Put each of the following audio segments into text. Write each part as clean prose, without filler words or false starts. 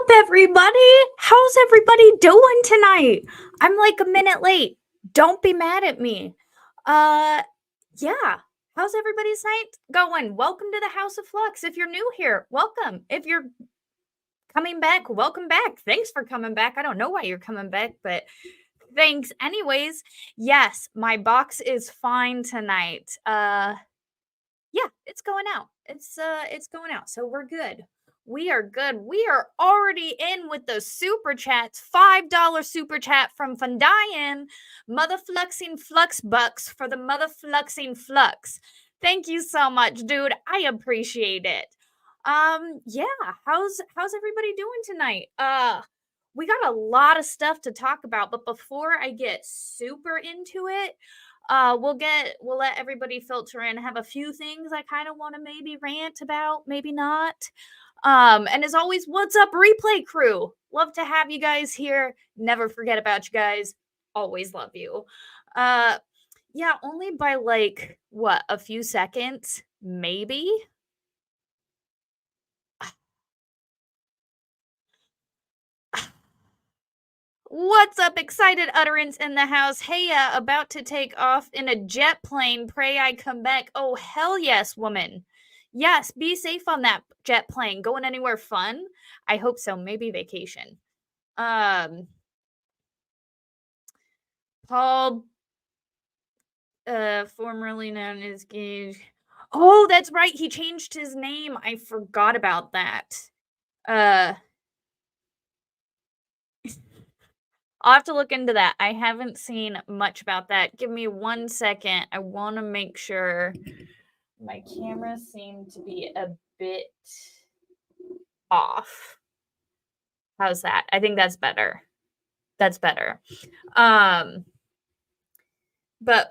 up, everybody? How's everybody doing tonight? I'm like a minute late. Don't be mad at me. Uh, yeah. How's everybody's night going? Welcome to the House of Flux. If you're new here, welcome. If you're coming back, welcome back. Thanks for coming back. I don't know why you're coming back, but thanks anyways. Yes, my box is fine tonight. Yeah, it's going out. It's going out. So we're good. We are good. We are already in with the super chats. $5 super chat from Fundian. Mother fluxing flux bucks for the mother fluxing flux. Thank you so much, dude. I appreciate it. Yeah, how's everybody doing tonight? We got a lot of stuff to talk about, but before I get super into it, we'll let everybody filter in. Have a few things I kind of want to maybe rant about, maybe not. And as always, what's up, replay crew? Love to have you guys here. Never forget about you guys. Always love you. Yeah, only by like what, a few seconds, maybe. What's up, excited utterance in the house? Hey, about to take off in a jet plane. Pray I come back. Oh, hell yes, woman. Yes, be safe on that jet plane. Going anywhere fun? I hope so. Maybe vacation. Paul, formerly known as Gage. Oh, that's right. He changed his name. I forgot about that. I'll have to look into that. I haven't seen much about that. Give me 1 second. I want to make sure my camera seemed to be a bit off. How's that? I think that's better. That's better. But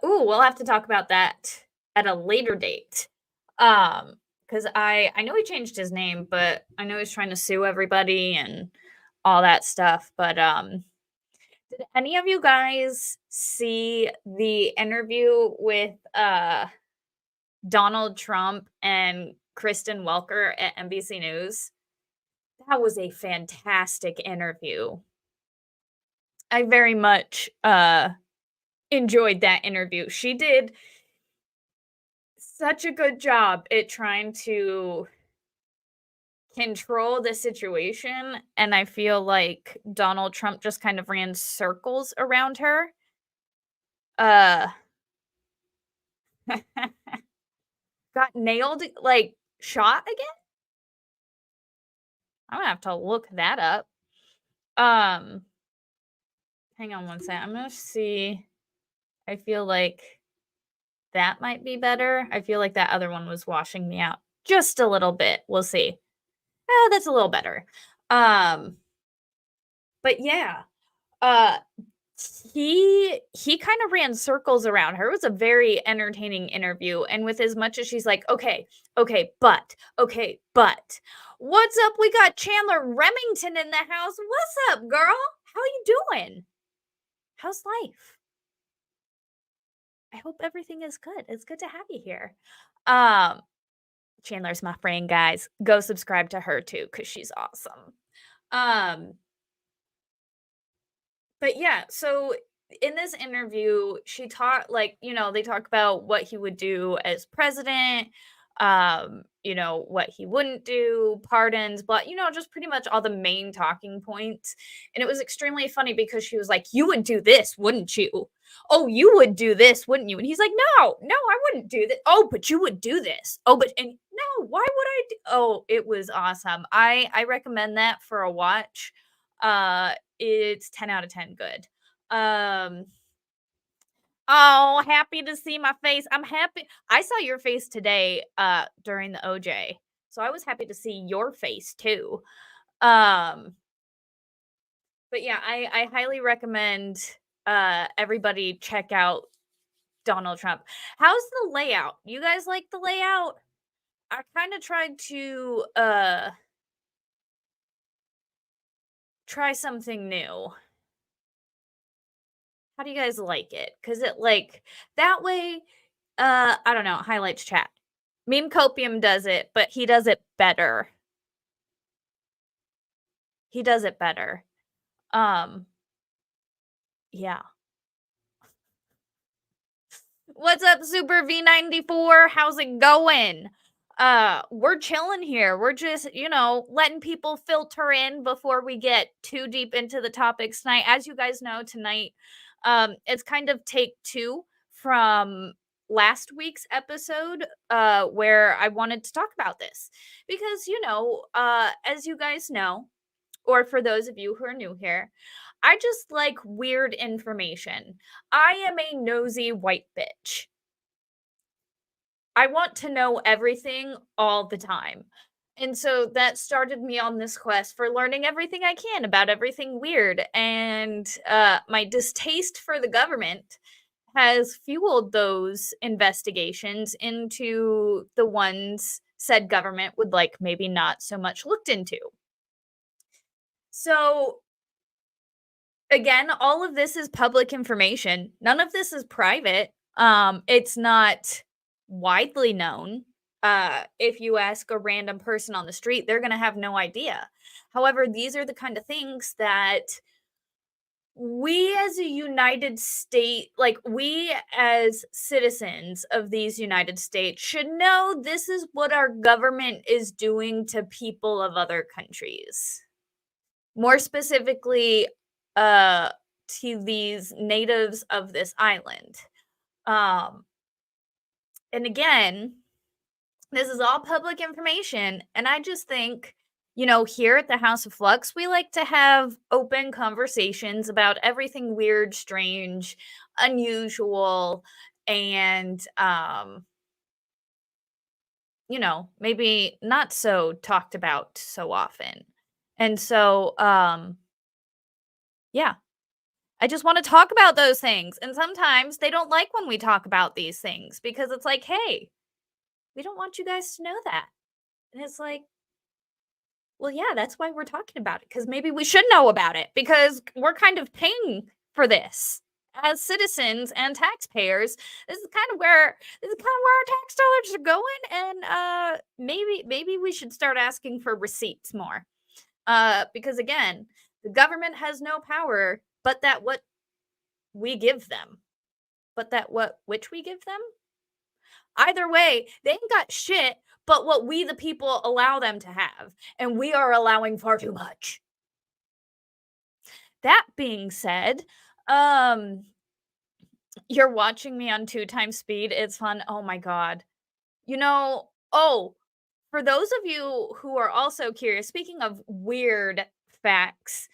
we'll have to talk about that at a later date. Because I know he changed his name, but I know he's trying to sue everybody and all that stuff. But did any of you guys see the interview with Donald Trump and Kristen Welker at NBC News? That was a fantastic interview. I very much enjoyed that interview. She did such a good job at trying to control the situation, and I feel like Donald Trump just kind of ran circles around her. Got nailed, like, shot again? I'm gonna have to look that up. Hang on 1 second. I'm gonna see. I feel like that might be better. I feel like that other one was washing me out just a little bit. We'll see. Oh, that's a little better. But yeah, uh, he kind of ran circles around her. It was a very entertaining interview, and with as much as she's like, okay, but what's up? We got Chandler Remington in the house. What's up, girl? How you doing? How's life? I hope everything is good. It's good to have you here. Chandler's my friend, guys. Go subscribe to her too, because she's awesome. But yeah, so in this interview, she talked like, they talk about what he would do as president, what he wouldn't do, pardons, but just pretty much all the main talking points. And it was extremely funny because she was like, "You would do this, wouldn't you? Oh, you would do this, wouldn't you?" And he's like, "No, I wouldn't do that. Oh, but you would do this. Oh, but and no, why would I do?" Oh, it was awesome. I recommend that for a watch. It's 10 out of 10 good. Oh, happy to see my face. I'm happy. I saw your face today during the OJ. So I was happy to see your face too. Um but yeah, I highly recommend everybody check out Donald Trump. How's the layout? You guys like the layout? I kind of tried to try something new. How do you guys like it? Because it like that way, I don't know, highlights chat. Meme Copium does it, but he does it better. He does it better. Um, yeah. What's up, Super V94? How's it going? We're chilling here. We're just, letting people filter in before we get too deep into the topics tonight. As you guys know, tonight, it's kind of take two from last week's episode, where I wanted to talk about this. Because, as you guys know, or for those of you who are new here, I just like weird information. I am a nosy white bitch. I want to know everything all the time. And so that started me on this quest for learning everything I can about everything weird. And my distaste for the government has fueled those investigations into the ones said government would like maybe not so much looked into. So again, all of this is public information. None of this is private. It's not widely known. If you ask a random person on the street, they're going to have no idea. However, these are the kind of things that we as a United State, like we as citizens of these United States, should know this is what our government is doing to people of other countries. More specifically, uh, to these natives of this island. Um, and again, this is all public information, and I just think, here at the House of Flux, we like to have open conversations about everything weird, strange, unusual, and maybe not so talked about so often. And so, yeah, I just want to talk about those things. And sometimes they don't like when we talk about these things because it's like, hey, we don't want you guys to know that. And it's like, well, yeah, that's why we're talking about it, because maybe we should know about it because we're kind of paying for this as citizens and taxpayers. This is kind of where our tax dollars are going, and maybe we should start asking for receipts more. Because again, the government has no power but that what we give them. But that which we give them? Either way, they ain't got shit but what we the people allow them to have, and we are allowing far too much. That being said, um you're watching me on 2 times speed. It's fun. Oh my god. Oh, for those of you who are also curious, speaking of weird facts,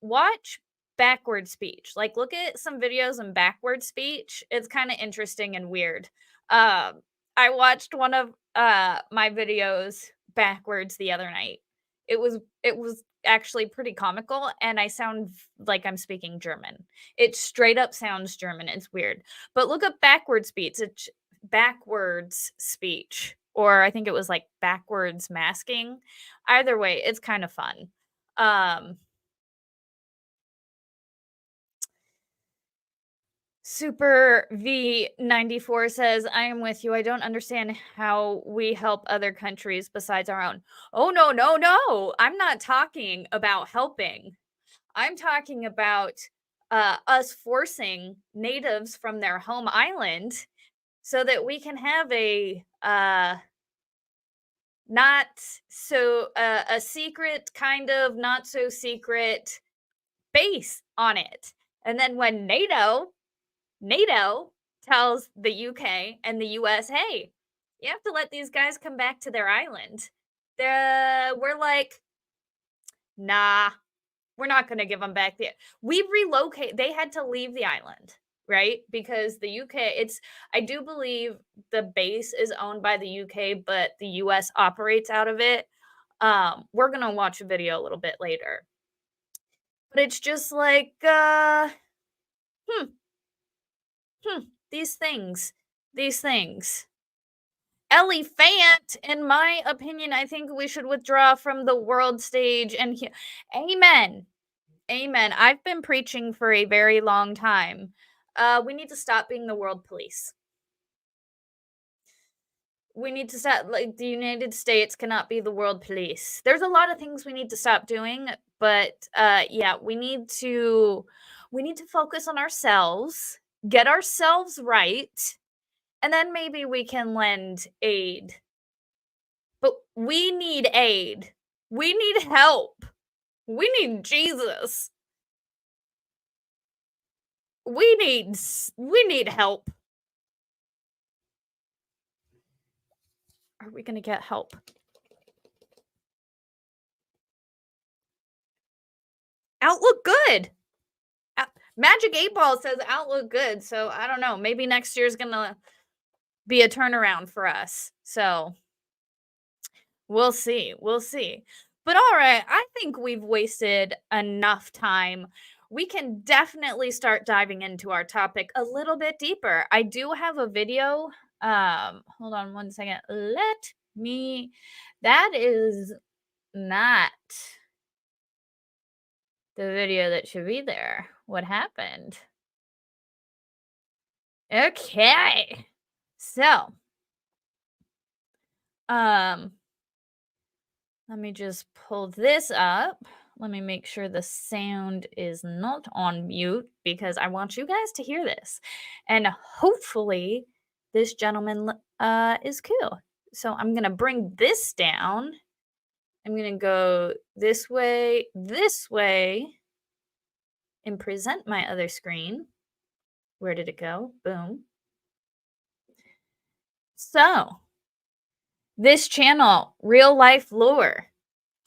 watch backward speech. Like, look at some videos in backward speech. It's kind of interesting and weird. I watched one of my videos backwards the other night. It was actually pretty comical, and I sound like I'm speaking German. It straight up sounds German. It's weird. But look up backward speech. It's backwards speech, or I think it was like backwards masking. Either way, it's kind of fun. Super V94 says, I am with you. I don't understand how we help other countries besides our own. Oh, no, no, no. I'm not talking about helping. I'm talking about us forcing natives from their home island so that we can have not so a secret, kind of not so secret base on it. And then when NATO tells the UK and the US, hey, you have to let these guys come back to their island. We're like, nah, we're not going to give them back. We relocate. They had to leave the island, right? Because the UK, I do believe the base is owned by the UK, but the US operates out of it. We're going to watch a video a little bit later. But it's just like, these things. Elephant, in my opinion, I think we should withdraw from the world stage and amen. Amen. I've been preaching for a very long time. We need to stop being the world police. we need to stop, like, the United States cannot be the world police. There's a lot of things we need to stop doing, but, yeah, we need to focus on ourselves, get ourselves right, and then maybe we can lend aid. But we need aid. We need help. We need Jesus. We need help. Are we gonna get help? Outlook good. Magic 8 Ball says outlook good, so I don't know. Maybe next year's gonna be a turnaround for us. So we'll see. We'll see. But all right, I think we've wasted enough time. We can definitely start diving into our topic a little bit deeper. I do have a video. Hold on one second. Let me that is not the video that should be there. What happened? Okay. So, um, let me just pull this up. Let me make sure the sound is not on mute because I want you guys to hear this. And hopefully this gentleman is cool. So I'm going to bring this down. I'm going to go this way, and present my other screen. Where did it go? Boom. So, this channel, Real Life Lore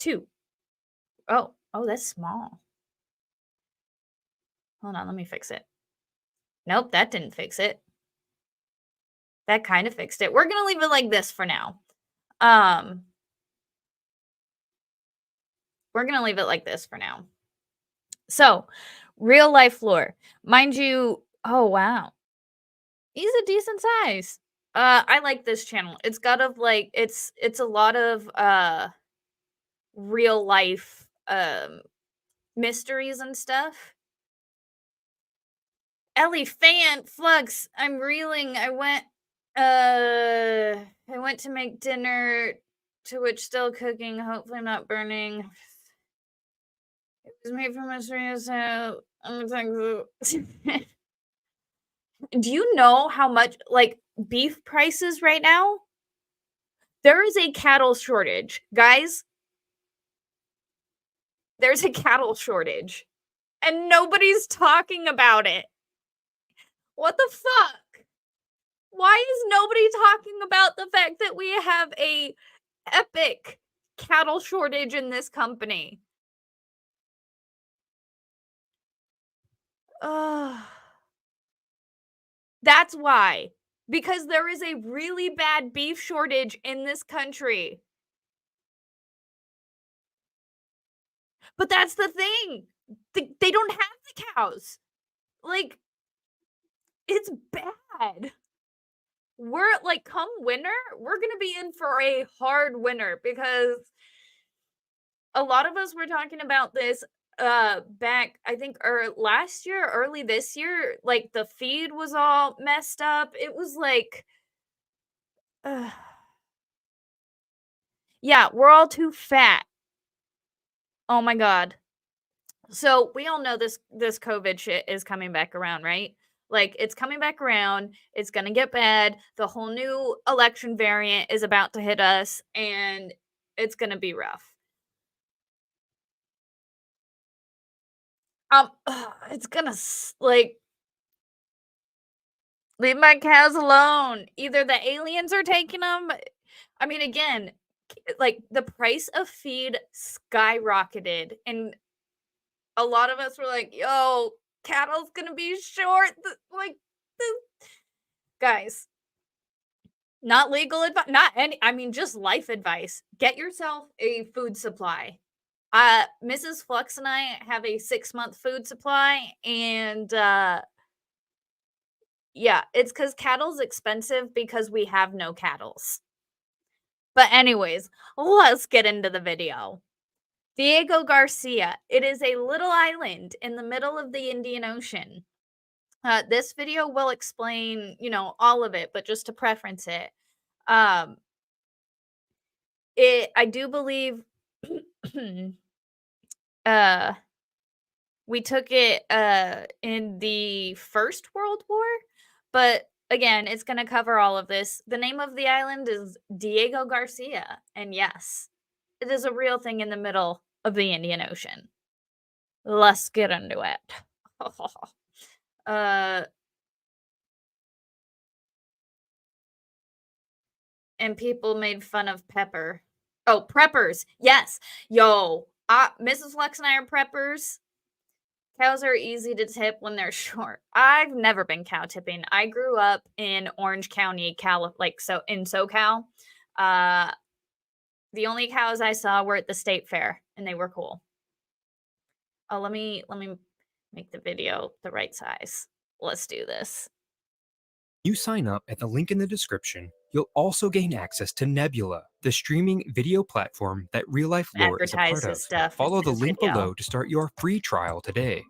2. Oh, that's small. Hold on, let me fix it. Nope, that didn't fix it. That kind of fixed it. We're gonna leave it like this for now. We're gonna leave it like this for now. So, Real Life Lore. Mind you, oh wow. He's a decent size. I like this channel. It's got of like it's a lot of real life mysteries and stuff. Elephant Flux. I'm reeling. I went to make dinner, to which still cooking, hopefully not burning. It was made from mystery, so I'm thankful. Do you know how much like beef prices right now? There is a cattle shortage. Guys, there's a cattle shortage. And nobody's talking about it. What the fuck? Why is nobody talking about the fact that we have a epic cattle shortage in this company? That's why. Because there is a really bad beef shortage in this country. But that's the thing. They don't have the cows. Like, it's bad. We're like, come winter, we're gonna be in for a hard winter because a lot of us were talking about this back, I think, last year, early this year. Like, the feed was all messed up. It was like, yeah, we're all too fat. Oh my god. So we all know this COVID shit is coming back around, right? Like, it's coming back around. It's gonna get bad. The whole new election variant is about to hit us, and it's gonna be rough. It's gonna like, leave my cows alone. Either the aliens are taking them. I mean, again, like the price of feed skyrocketed, and a lot of us were like, "Yo, cattle's gonna be short." Like, guys, not legal advice, not any. I mean, just life advice. Get yourself a food supply. Mrs. Flux and I have a 6-month food supply, and yeah, it's because cattle's expensive because we have no cattles. But anyways, let's get into the video. Diego Garcia. It is a little island in the middle of the Indian Ocean. This video will explain, all of it, but just to preference it. I do believe uh we took it in the First World War, but again, it's going to cover all of this. The name of the island is Diego Garcia, and yes, it is a real thing in the middle of the Indian Ocean. Let's get into it. uh and people made fun of Pepper. Oh, preppers. Yes. Yo, Mrs. Flex and I are preppers. Cows are easy to tip when they're short. I've never been cow tipping. I grew up in Orange County, in SoCal. Uh, the only cows I saw were at the state fair, and they were cool. Oh, let me make the video the right size. Let's do this. You sign up at the link in the description, you'll also gain access to Nebula, the streaming video platform that Real Life Lore is a part Advertise of. this stuff Follow in the this link video. below to start your free trial today.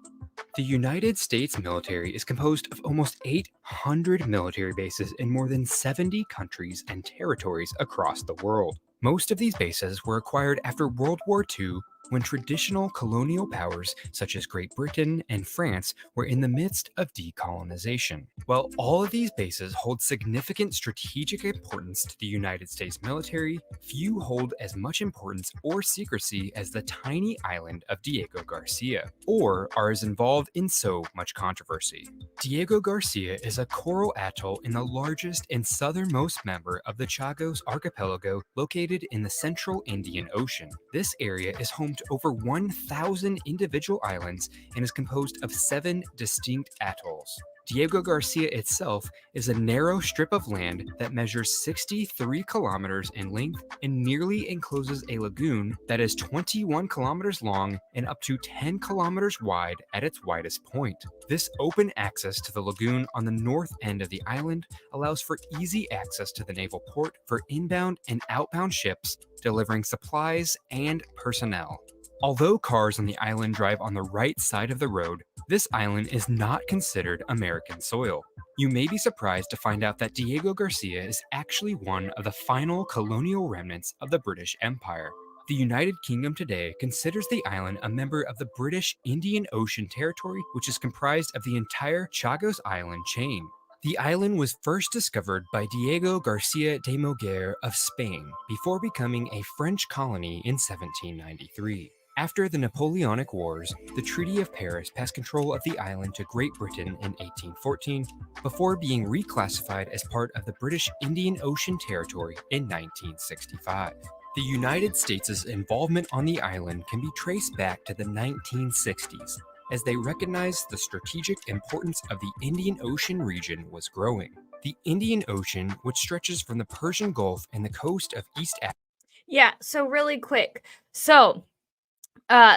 The United States military is composed of almost 800 military bases in more than 70 countries and territories across the world. Most of these bases were acquired after World War II, when traditional colonial powers such as Great Britain and France were in the midst of decolonization. While all of these bases hold significant strategic importance to the United States military, few hold as much importance or secrecy as the tiny island of Diego Garcia, or are as involved in so much controversy. Diego Garcia is a coral atoll in the largest and southernmost member of the Chagos archipelago located in the central Indian Ocean. This area is home to over 1,000 individual islands and is composed of 7 distinct atolls. Diego Garcia itself is a narrow strip of land that measures 63 kilometers in length and nearly encloses a lagoon that is 21 kilometers long and up to 10 kilometers wide at its widest point. This open access to the lagoon on the north end of the island allows for easy access to the naval port for inbound and outbound ships delivering supplies and personnel. Although cars on the island drive on the right side of the road, this island is not considered American soil. You may be surprised to find out that Diego Garcia is actually one of the final colonial remnants of the British Empire. The United Kingdom today considers the island a member of the British Indian Ocean Territory, which is comprised of the entire Chagos Island chain. The island was first discovered by Diego Garcia de Moguer of Spain before becoming a French colony in 1793. After the Napoleonic Wars, the Treaty of Paris passed control of the island to Great Britain in 1814, before being reclassified as part of the British Indian Ocean Territory in 1965. The United States' involvement on the island can be traced back to the 1960s, as they recognized the strategic importance of the Indian Ocean region was growing. The Indian Ocean, which stretches from the Persian Gulf and the coast of East Africa. Yeah, so really quick.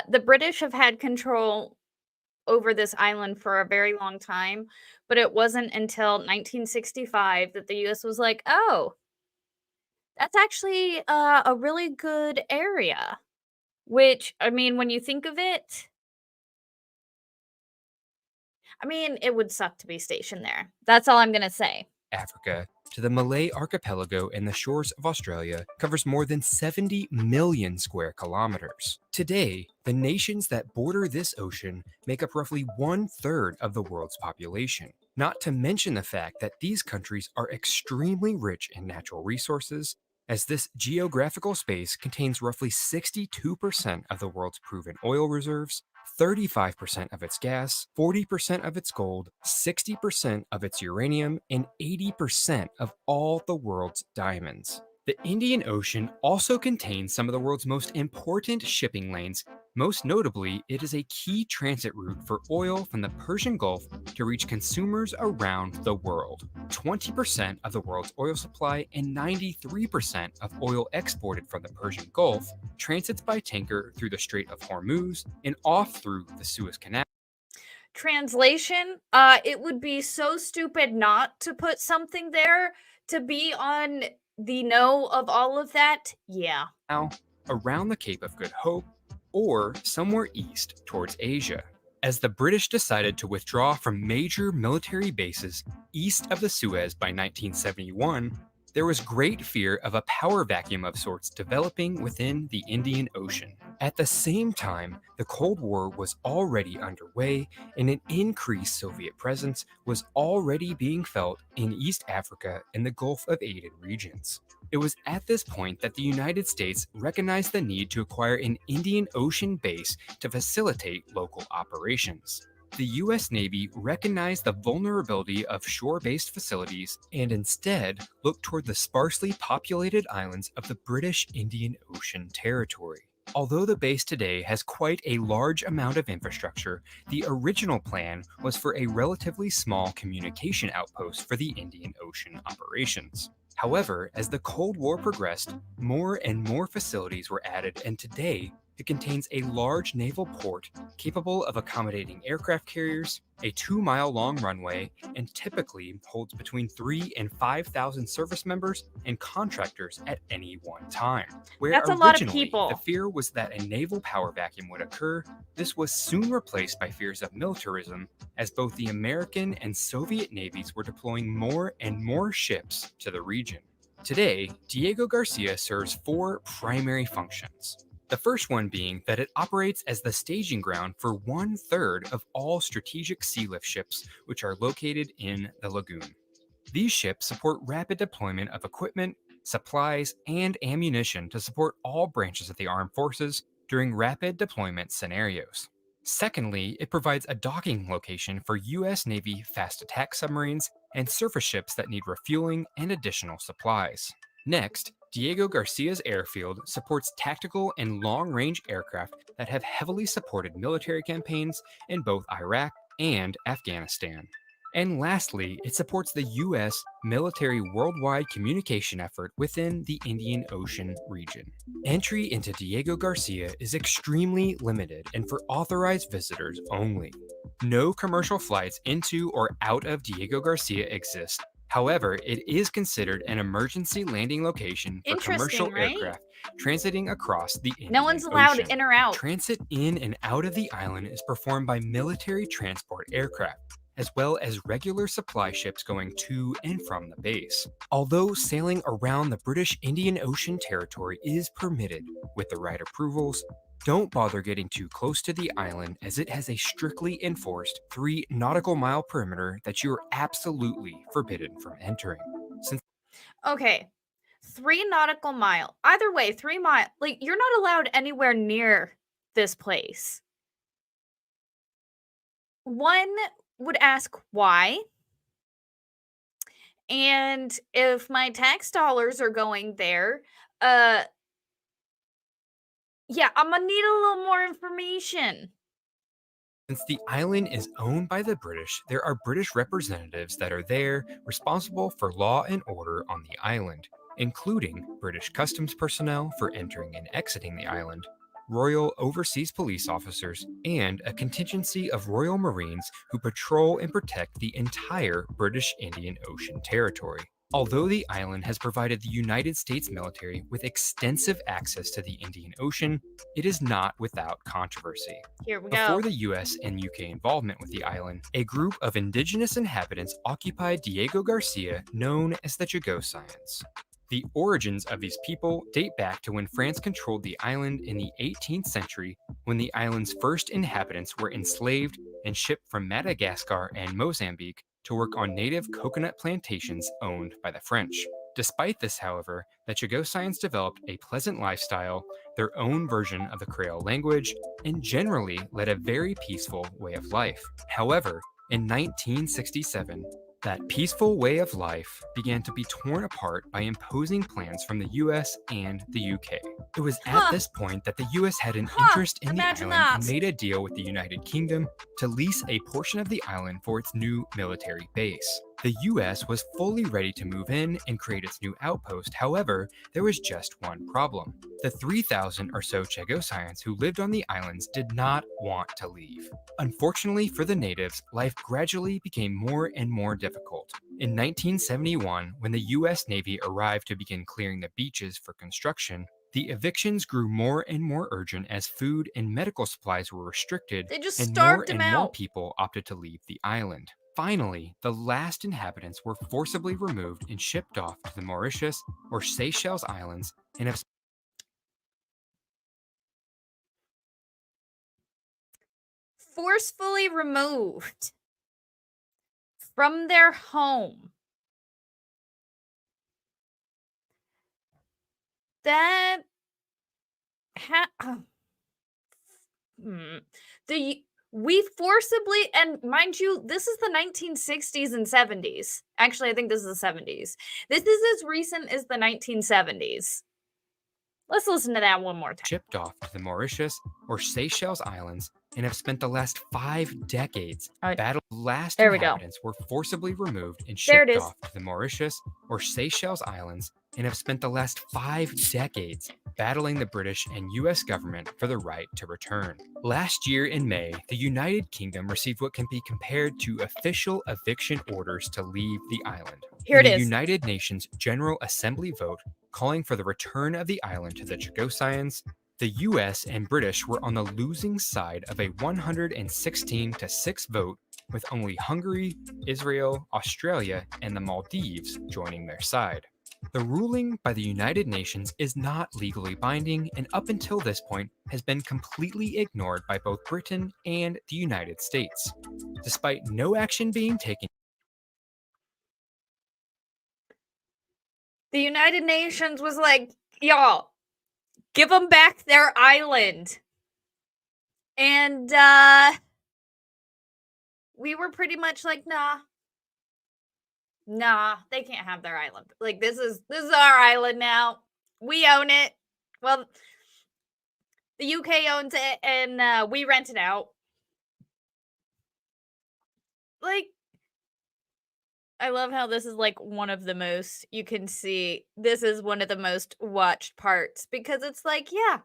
The British have had control over this island for a very long time, but it wasn't until 1965 that the US was like, "Oh, that's actually a really good area." Which, I mean, when you think of it, I mean, it would suck to be stationed there. That's all I'm going to say. Africa to the Malay archipelago and the shores of Australia covers more than 70 million square kilometers. Today, the nations that border this ocean make up roughly 1/3 of the world's population. Not to mention the fact that these countries are extremely rich in natural resources, as this geographical space contains roughly 62% of the world's proven oil reserves, 35% of its gas, 40% of its gold, 60% of its uranium, and 80% of all the world's diamonds. The Indian Ocean also contains some of the world's most important shipping lanes. Most notably, it is a key transit route for oil from the Persian Gulf to reach consumers around the world. 20% of the world's oil supply and 93% of oil exported from the Persian Gulf transits by tanker through the Strait of Hormuz and off through the Suez Canal. Translation, it would be so stupid not to put something there to be on the know of all of that. Yeah. Now, around the Cape of Good Hope, or somewhere east towards Asia. As the British decided to withdraw from major military bases east of the Suez by 1971, there was great fear of a power vacuum of sorts developing within the Indian Ocean. At the same time, the Cold War was already underway, and an increased Soviet presence was already being felt in East Africa and the Gulf of Aden regions. It was at this point that the United States recognized the need to acquire an Indian Ocean base to facilitate local operations. The U.S. Navy recognized the vulnerability of shore based facilities and instead looked toward the sparsely populated islands of the British Indian Ocean Territory. Although the base today has quite a large amount of infrastructure, the original plan was for a relatively small communication outpost for the Indian Ocean operations. However, as the Cold War progressed, more and more facilities were added, and today it contains a large naval port capable of accommodating aircraft carriers, a 2-mile long runway, and typically holds between 3,000 and 5,000 service members and contractors at any one time. Where That's a lot of originally people. the fear was that a naval power vacuum would occur, this was soon replaced by fears of militarism, as both the American and Soviet navies were deploying more and more ships to the region. Today, Diego Garcia serves 4 primary functions. The first one being that it operates as the staging ground for 1/3 of all strategic sea lift ships which are located in the lagoon. These ships support rapid deployment of equipment, supplies, and ammunition to support all branches of the armed forces during rapid deployment scenarios. Secondly, it provides a docking location for U.S. Navy fast attack submarines and surface ships that need refueling and additional supplies. Next, Diego Garcia's airfield supports tactical and long range aircraft that have heavily supported military campaigns in both Iraq and Afghanistan. And lastly, it supports the U.S. military worldwide communication effort within the Indian Ocean region. Entry into Diego Garcia is extremely limited and for authorized visitors only. No commercial flights into or out of Diego Garcia exist. However, it is considered an emergency landing location for commercial Interesting, right? aircraft transiting across the Indian No one's allowed Ocean. in or out. Transit in and out of the island is performed by military transport aircraft, as well as regular supply ships going to and from the base. Although sailing around the British Indian Ocean territory is permitted with the right approvals, don't bother getting too close to the island as it has a strictly enforced 3 nautical mile perimeter that you are absolutely forbidden from entering. Since Okay. 3 nautical mile. Either way, 3 mile. Like, you're not allowed anywhere near this place. One would ask why. And if my tax dollars are going there, uh yeah, I'm gonna need a little more information. Since the island is owned by the British, there are British representatives that are there responsible for law and order on the island, including British customs personnel for entering and exiting the island, Royal Overseas Police officers, and a contingency of Royal Marines who patrol and protect the entire British Indian Ocean territory. Although the island has provided the United States military with extensive access to the Indian Ocean, it is not without controversy. Here we Before go. the US and UK involvement with the island, a group of indigenous inhabitants occupied Diego Garcia known as the Jagosians. The origins of these people date back to when France controlled the island in the 18th century, when the island's first inhabitants were enslaved and shipped from Madagascar and Mozambique to work on native coconut plantations owned by the French. Despite this, however, the Chagosians developed a pleasant lifestyle, their own version of the Creole language, and generally led a very peaceful way of life. However, in 1967, that peaceful way of life began to be torn apart by imposing plans from the US and the UK. It was at this point that the US had an interest in the imagine island and that. made a deal with the United Kingdom to lease a portion of the island for its new military base. The US was fully ready to move in and create its new outpost. However, there was just one problem. The 3,000 or so Chagosians who lived on the islands did not want to leave. Unfortunately for the natives, life gradually became more and more difficult. In 1971, when the US Navy arrived to begin clearing the beaches for construction, the evictions grew more and more urgent as food and medical supplies were restricted, They just and starved more him and more out. people opted to leave the island. Finally, the last inhabitants were forcibly removed and shipped off to the Mauritius or Seychelles Islands and have Forcefully removed from their home. That we forcibly, and mind you, this is the 1960s and 70s. Actually, I think this is the 70s. This is as recent as the 1970s. Let's listen to that one more time. shipped off to the Mauritius or Seychelles Islands and have spent the last 5 decades battling. Last There we go. inhabitants were forcibly removed and There it shipped is. off to the Mauritius or Seychelles Islands and have spent the last 5 decades battling the British and US government for the right to return. Last year in May, the United Kingdom received what can be compared to official eviction orders to leave the island. Here it In a is. United Nations General Assembly vote calling for the return of the island to the Chagosians, the US and British were on the losing side of a 116-6 vote, with only Hungary, Israel, Australia, and the Maldives joining their side. The ruling by the United Nations is not legally binding and up until this point has been completely ignored by both Britain and the United States. Despite no action being taken, The United Nations was like, y'all, give them back their island. And we were pretty much like, nah, they can't have their island. Like, this is our island now. We own it. Well, the UK owns it, and we rent it out. Like, I love how this is like one of the most, you can see this is one of the most watched parts, because it's like, yeah,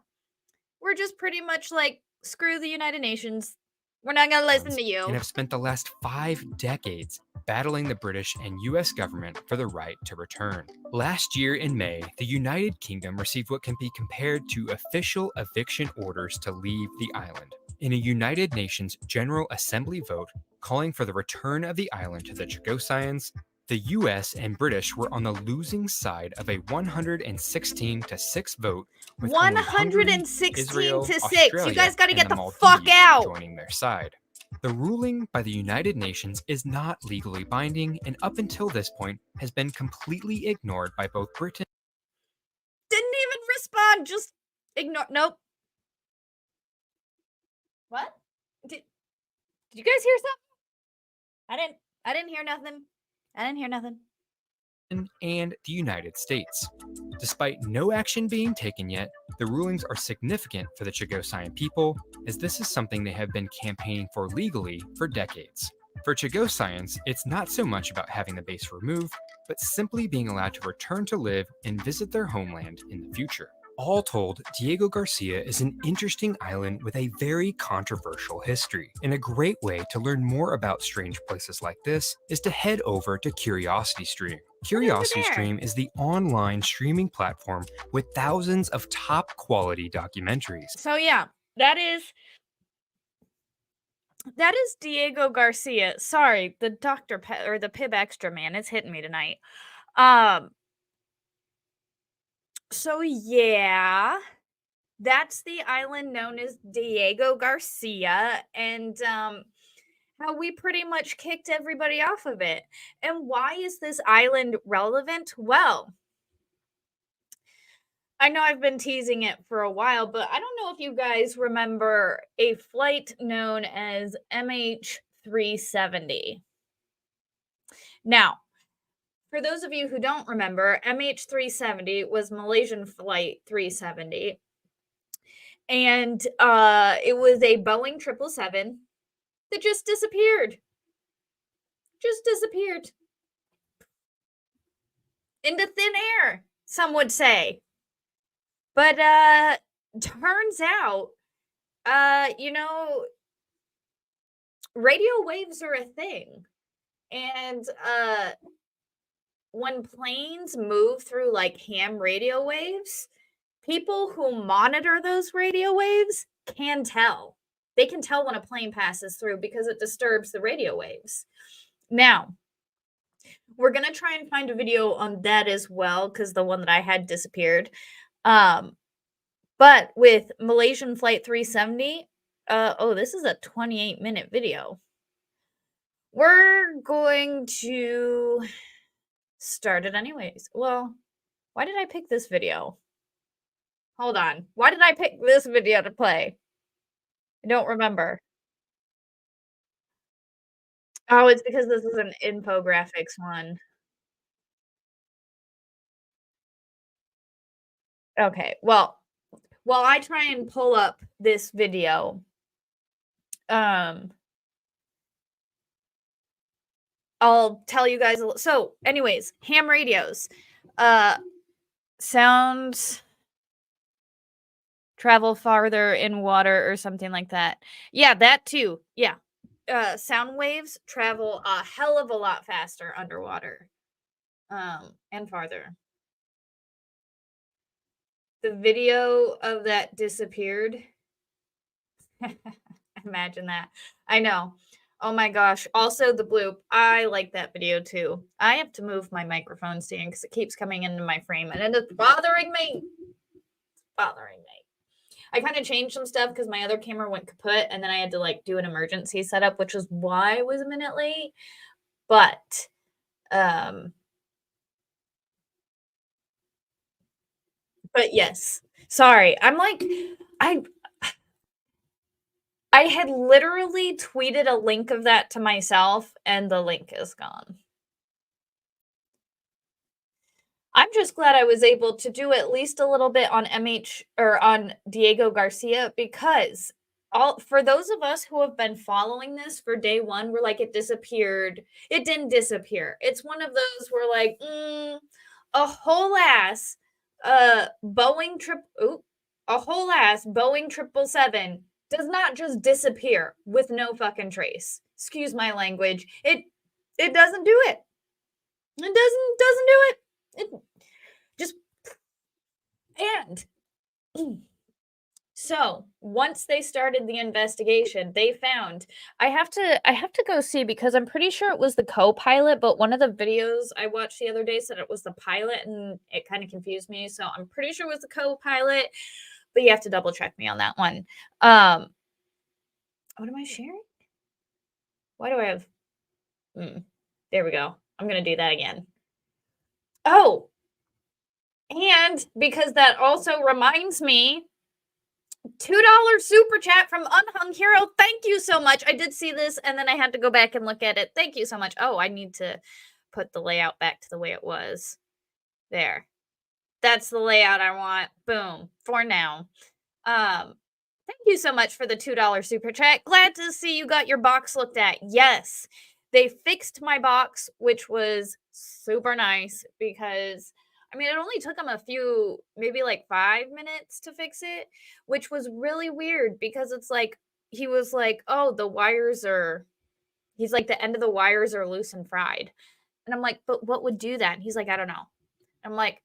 we're just pretty much like, screw the United Nations. We're not going to listen to you. And have spent the last 5 decades battling the British and US government for the right to return. Last year in May, the United Kingdom received what can be compared to official eviction orders to leave the island. In a United Nations General Assembly vote calling for the return of the island to the Chagosians, the US and British were on the losing side of a 116-6 vote, with only Hungary, 116 Israel, to 6. Australia, You guys got to and get the Maldives fuck out. joining their side. The ruling by the United Nations is not legally binding and up until this point has been completely ignored by both Britain. Didn't even respond. Just ignore. Nope. What? Did you guys hear something? I didn't hear nothing. I didn't hear nothing. And the United States. Despite no action being taken yet, the rulings are significant for the Chagosian people, as this is something they have been campaigning for legally for decades. For Chagosians, it's not so much about having the base removed, but simply being allowed to return to live and visit their homeland in the future. All told, Diego Garcia is an interesting island with a very controversial history, and a great way to learn more about strange places like this is to head over to CuriosityStream. CuriosityStream is the online streaming platform with thousands of top quality documentaries. So yeah, that is Diego Garcia. Sorry, the or the Pib Extra, man, it's hitting me tonight. So yeah, that's the island known as Diego Garcia, and how we pretty much kicked everybody off of it. And why is this island relevant? Well, I know I've been teasing it for a while, but I don't know if you guys remember a flight known as MH370. Now, for those of you who don't remember, MH370 was Malaysian Flight 370. And it was a Boeing 777 that just disappeared. Just disappeared. Into thin air, some would say. But turns out, radio waves are a thing. And when planes move through like ham radio waves, people who monitor those radio waves can tell. They can tell when a plane passes through because it disturbs the radio waves. Now, we're gonna try and find a video on that as well because the one that I had disappeared. Um, but with Malaysian Flight 370, oh, this is a 28-minute video. We're going to start it anyways. Well, why did I pick this video? Hold on. Why did I pick this video to play? I don't remember. Oh, it's because this is an infographics one. Okay, well, while I try and pull up this video, um, I'll tell you guys so anyways, ham radios. Uh, sounds travel farther in water or something like that. Yeah, that too. Yeah. Sound waves travel a hell of a lot faster underwater. And farther. The video of that disappeared. Imagine that. I know. Oh my gosh. Also the bloop. I like that video too. I have to move my microphone stand because it keeps coming into my frame and it's bothering me. Bothering me. I kind of changed some stuff because my other camera went kaput and then I had to like do an emergency setup, which was why I was a minute late. But um yes. Sorry. I'm like I I had literally tweeted a link of that to myself and the link is gone. I'm just glad I was able to do at least a little bit on MH or on Diego Garcia because all for those of us who have been following this for day one, we're like it disappeared. It didn't disappear. It's one of those where like a whole ass a whole ass Boeing 777 does not just disappear with no fucking trace. Excuse my language. It doesn't do it. It doesn't do it. It just and so once they started the investigation, they found I have to go see because I'm pretty sure it was the co-pilot, but one of the videos I watched the other day said it was the pilot and it kind of confused me. So I'm pretty sure it was the co-pilot, but you have to double check me on that one. What am I sharing? Why do I have there we go. I'm gonna do that again. Oh, and because that also reminds me $2 super chat from Unhung Hero. Thank you so much. I did see this and then I had to go back and look at it. Thank you so much. Oh, I need to put the layout back to the way it was. There. That's the layout I want. Boom. For now. Thank you so much for the $2 super chat. Glad to see you got your box looked at. Yes. They fixed my box, which was super nice because I mean, it only took them a few, maybe like 5 minutes to fix it, which was really weird because it's like, he was like, oh, he's like, the end of the wires are loose and fried. And I'm like, but what would do that? And he's like, I don't know. I'm like,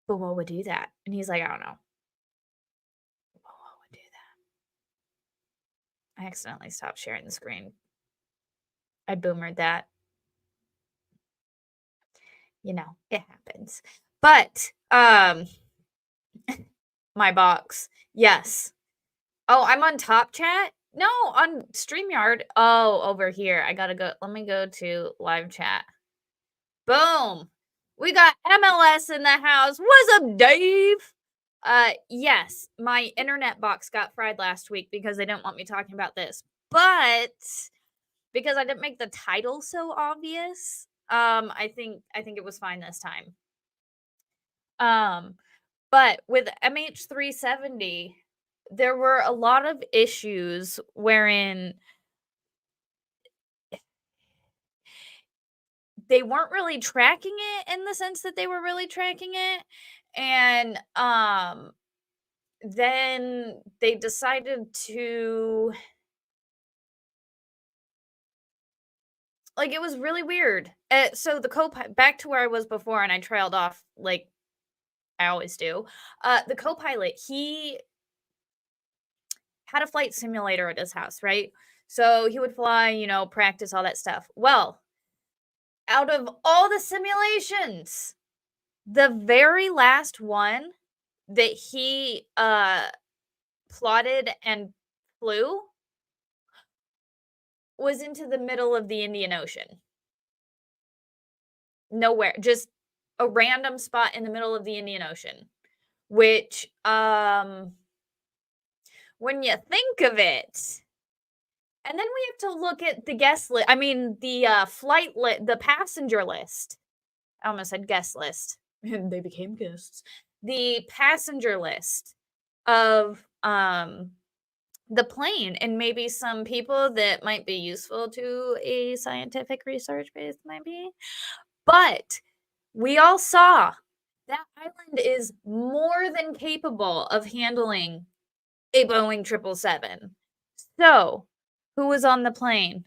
but what would do that? And he's like, I don't know. What would do that? I accidentally stopped sharing the screen. I boomered that. You know, it happens. But, my box. Yes. Oh, I'm on Top Chat? No, on StreamYard. Oh, over here. I gotta go. Let me go to live chat. Boom. We got MLS in the house. What's up, Dave? Yes, my internet box got fried last week because they didn't want me talking about this. But because I didn't make the title so obvious, I think it was fine this time. But with MH370, there were a lot of issues wherein they weren't really tracking it in the sense that they were really tracking it. And then they decided to like it was really weird. So the back to where I was before and I trailed off like I always do. The co-pilot, he had a flight simulator at his house, right? So he would fly, practice all that stuff. Well, out of all the simulations, the very last one that he plotted and flew was into the middle of the Indian Ocean. Nowhere, just a random spot in the middle of the Indian Ocean, which when you think of it, and then we have to look at the guest list. I mean, the flight list, the passenger list. I almost said guest list, and they became guests. The passenger list of the plane, and maybe some people that might be useful to a scientific research base, maybe. But we all saw that island is more than capable of handling a Boeing 777. So, who was on the plane?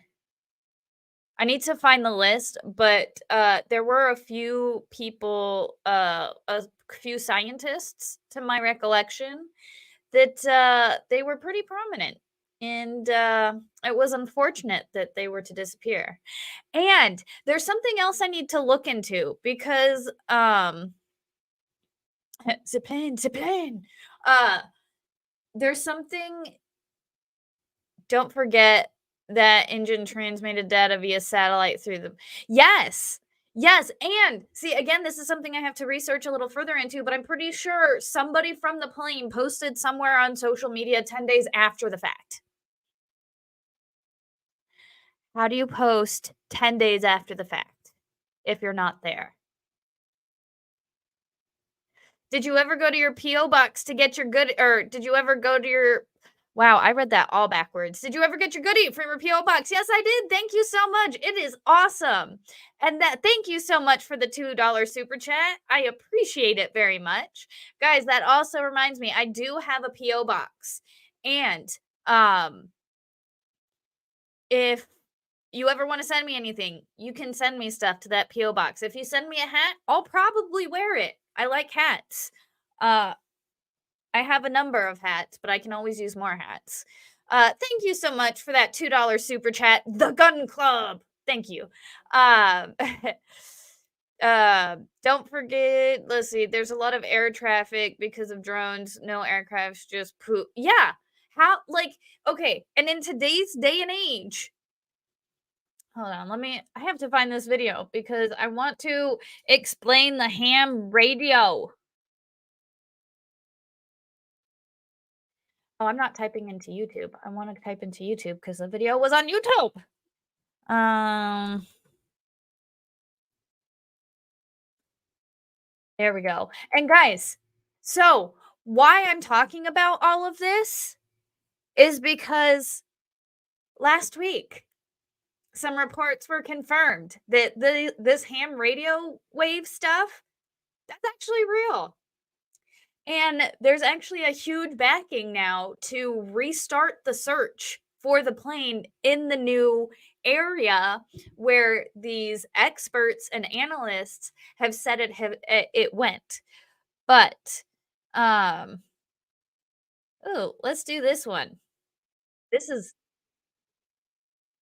I need to find the list, but there were a few people, a few scientists, to my recollection, that they were pretty prominent. And it was unfortunate that they were to disappear. And there's something else I need to look into because zip plane. There's something. Don't forget that engine transmitted data via satellite through the. Yes. Yes. And see, again, this is something I have to research a little further into, but I'm pretty sure somebody from the plane posted somewhere on social media 10 days after the fact. How do you post 10 days after the fact if you're not there? Did you ever go to your P.O. box to get your good, or did you ever go to your, wow, I read that all backwards. Did you ever get your goodie from your P.O. box? Yes, I did. Thank you so much. It is awesome. And thank you so much for the $2 super chat. I appreciate it very much. Guys, that also reminds me, I do have a P.O. box. And if you ever want to send me anything, you can send me stuff to that P.O. box. If you send me a hat, I'll probably wear it. I like hats. I have a number of hats, but I can always use more hats. Thank you so much for that $2 super chat. The Gun Club. Thank you. Don't forget, let's see, there's a lot of air traffic because of drones. No aircrafts, just poop. Yeah. How, okay. And in today's day and age, hold on, I have to find this video because I want to explain the ham radio. Oh, I'm not typing into YouTube. I want to type into YouTube because the video was on YouTube. There we go. And guys, so why I'm talking about all of this is because last week some reports were confirmed that this ham radio wave stuff, that's actually real. And there's actually a huge backing now to restart the search for the plane in the new area where these experts and analysts have said it went. But oh, let's do this one.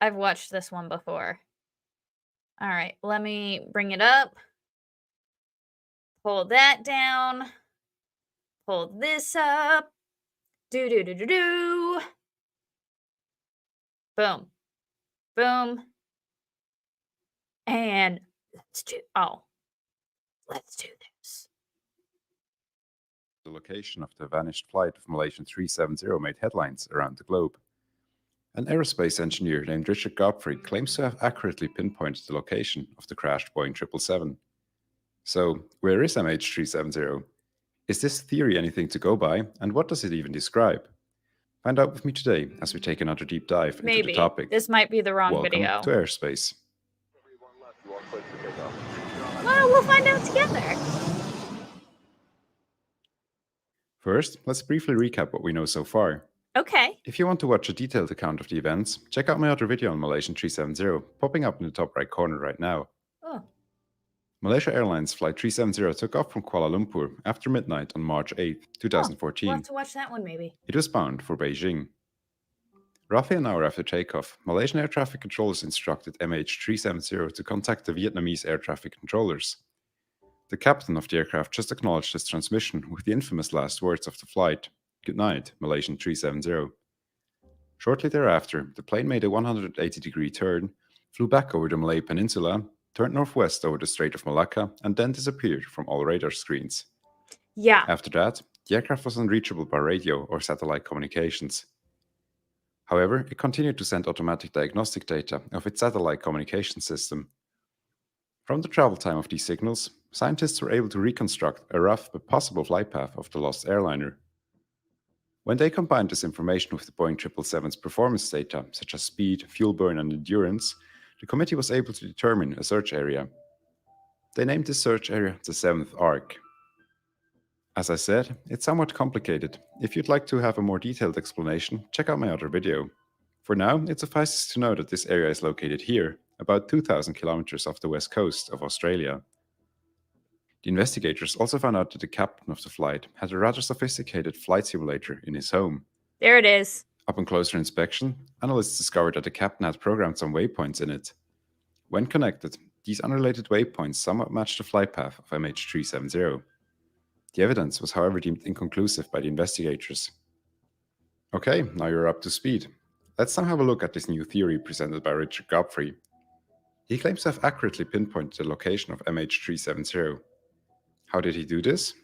I've watched this one before. All right, let me bring it up. Pull that down. Pull this up. Do do do do do. Boom. Boom. And let's do this. The location of the vanished flight of Malaysian 370 made headlines around the globe. An aerospace engineer named Richard Godfrey claims to have accurately pinpointed the location of the crashed Boeing 777. So, where is MH370? Is this theory anything to go by, and what does it even describe? Find out with me today as we take another deep dive into the topic. This might be the wrong Welcome video. to airspace. Well, we'll find out together. First, let's briefly recap what we know so far. Okay. If you want to watch a detailed account of the events, check out my other video on Malaysian 370, popping up in the top right corner right now. Oh. Malaysia Airlines Flight 370 took off from Kuala Lumpur after midnight on March 8, 2014. We'll have to watch that one maybe. It was bound for Beijing. Roughly an hour after takeoff, Malaysian air traffic controllers instructed MH370 to contact the Vietnamese air traffic controllers. The captain of the aircraft just acknowledged his transmission with the infamous last words of the flight, "Good night, Malaysian 370. Shortly thereafter, the plane made a 180-degree turn, flew back over the Malay Peninsula, turned northwest over the Strait of Malacca, and then disappeared from all radar screens. Yeah. After that, the aircraft was unreachable by radio or satellite communications. However, it continued to send automatic diagnostic data of its satellite communication system. From the travel time of these signals, scientists were able to reconstruct a rough but possible flight path of the lost airliner. When they combined this information with the Boeing 777's performance data, such as speed, fuel burn, and endurance, the committee was able to determine a search area. They named this search area the 7th Arc. As I said, it's somewhat complicated. If you'd like to have a more detailed explanation, check out my other video. For now, it suffices to know that this area is located here, about 2,000 kilometers off the west coast of Australia. The investigators also found out that the captain of the flight had a rather sophisticated flight simulator in his home. There it is. Upon closer inspection, analysts discovered that the captain had programmed some waypoints in it. When connected, these unrelated waypoints somewhat matched the flight path of MH370. The evidence was, however, deemed inconclusive by the investigators. Okay, now you're up to speed. Let's now have a look at this new theory presented by Richard Godfrey. He claims to have accurately pinpointed the location of MH370. How did he do this?